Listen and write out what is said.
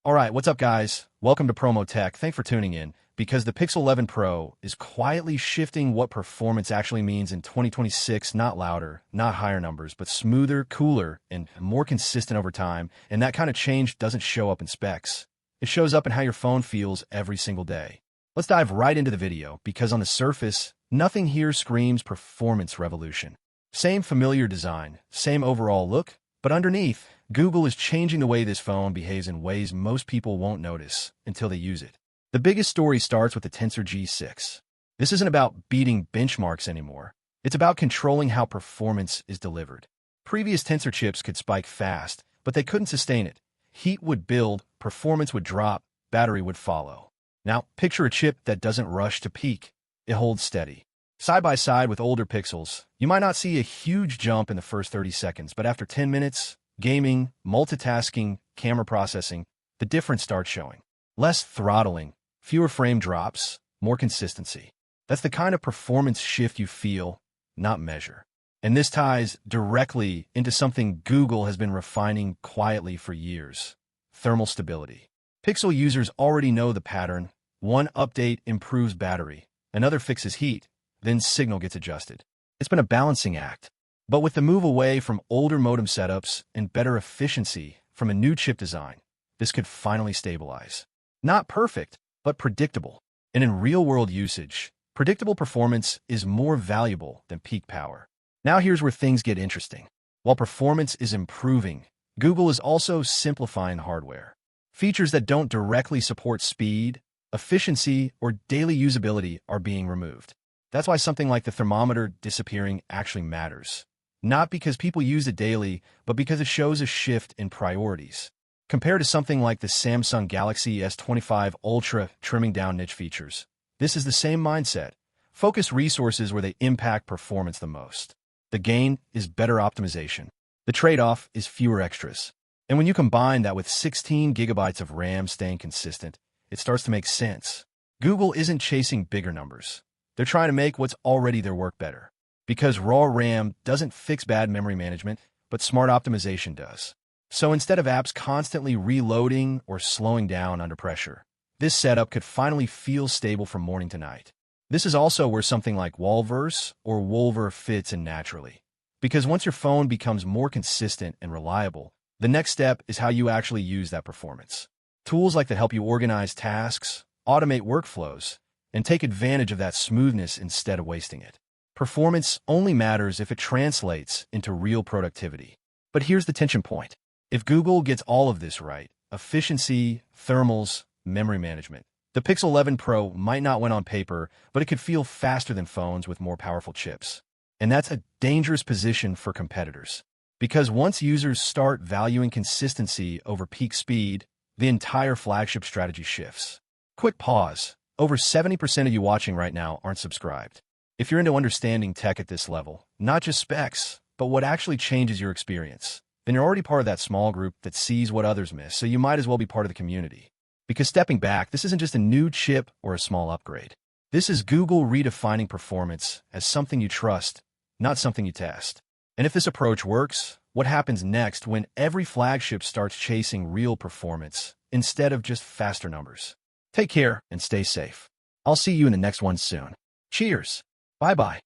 Alright, what's up guys? Welcome to Promotech. Thanks for tuning in, because the Pixel 11 Pro is quietly shifting what performance actually means in 2026, not louder, not higher numbers, but smoother, cooler, and more consistent over time, and that kind of change doesn't show up in specs. It shows up in how your phone feels every single day. Let's dive right into the video, because on the surface, nothing here screams performance revolution. Same familiar design, same overall look, but underneath, Google is changing the way this phone behaves in ways most people won't notice until they use it. The biggest story starts with the Tensor G6. This isn't about beating benchmarks anymore. It's about controlling how performance is delivered. Previous Tensor chips could spike fast, but they couldn't sustain it. Heat would build, performance would drop, battery would follow. Now, picture a chip that doesn't rush to peak. It holds steady. Side by side with older Pixels, you might not see a huge jump in the first 30 seconds, but after 10 minutes, gaming, multitasking, camera processing, the difference starts showing. Less throttling, fewer frame drops, more consistency. That's the kind of performance shift you feel, not measure. And this ties directly into something Google has been refining quietly for years: thermal stability. Pixel users already know the pattern. One update improves battery, another fixes heat, then signal gets adjusted. It's been a balancing act. But with the move away from older modem setups and better efficiency from a new chip design, this could finally stabilize. Not perfect, but predictable. And in real-world usage, predictable performance is more valuable than peak power. Now here's where things get interesting. While performance is improving, Google is also simplifying hardware. Features that don't directly support speed, efficiency, or daily usability are being removed. That's why something like the thermometer disappearing actually matters. Not because people use it daily, but because it shows a shift in priorities. Compared to something like the Samsung Galaxy S25 Ultra trimming down niche features, this is the same mindset. Focus resources where they impact performance the most. The gain is better optimization. The trade-off is fewer extras. And when you combine that with 16 gigabytes of RAM staying consistent, it starts to make sense. Google isn't chasing bigger numbers. They're trying to make what's already their work better. Because raw RAM doesn't fix bad memory management, but smart optimization does. So instead of apps constantly reloading or slowing down under pressure, this setup could finally feel stable from morning to night. This is also where something like Walverse or Wolver fits in naturally. Because once your phone becomes more consistent and reliable, the next step is how you actually use that performance. Tools like that help you organize tasks, automate workflows, and take advantage of that smoothness instead of wasting it. Performance only matters if it translates into real productivity. But here's the tension point. If Google gets all of this right, efficiency, thermals, memory management, the Pixel 11 Pro might not win on paper, but it could feel faster than phones with more powerful chips. And that's a dangerous position for competitors. Because once users start valuing consistency over peak speed, the entire flagship strategy shifts. Quick pause. Over 70% of you watching right now aren't subscribed. If you're into understanding tech at this level, not just specs, but what actually changes your experience, then you're already part of that small group that sees what others miss, so you might as well be part of the community. Because stepping back, this isn't just a new chip or a small upgrade. This is Google redefining performance as something you trust, not something you test. And if this approach works, what happens next when every flagship starts chasing real performance instead of just faster numbers? Take care and stay safe. I'll see you in the next one soon. Cheers. Bye-bye.